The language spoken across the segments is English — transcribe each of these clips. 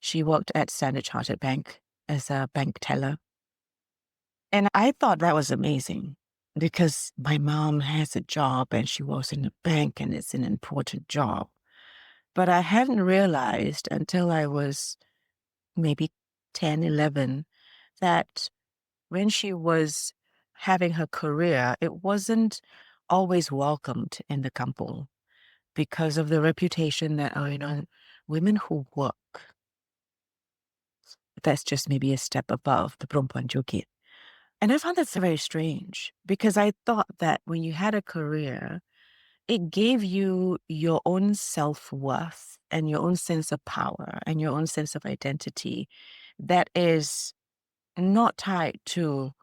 She worked at Standard Chartered Bank as a bank teller. And I thought that was amazing because my mom has a job and she works in a bank and it's an important job. But I hadn't realized until I was maybe 10, 11, that when she was having her career, it wasn't always welcomed in the kampong because of the reputation that, oh, women who work, that's just maybe a step above the Perempuan Joget. And I found that very strange because I thought that when you had a career, it gave you your own self-worth and your own sense of power and your own sense of identity that is not tied to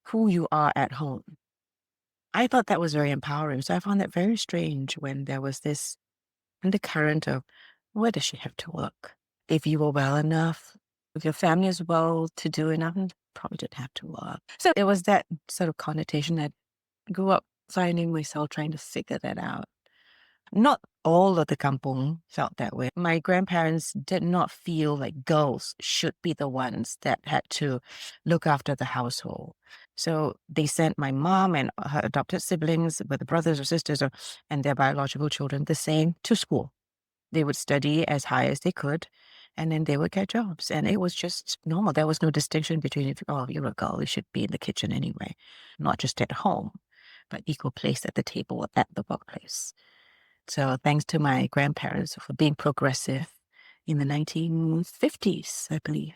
who you are at home. I thought that was very empowering. So I found that very strange when there was this undercurrent of, where does she have to work? If you were well enough, if your family is well to do enough, probably didn't have to work. So it was that sort of connotation that I grew up finding myself trying to figure that out. Not all of the kampong felt that way. My grandparents did not feel like girls should be the ones that had to look after the household. So they sent my mom and her adopted siblings, whether brothers or sisters and their biological children, the same to school. They would study as high as they could, and then they would get jobs. And it was just normal. There was no distinction between, if, oh, you're a girl, you should be in the kitchen anyway, not just at home, but equal place at the table at the workplace. So thanks to my grandparents for being progressive in the 1950s, I believe.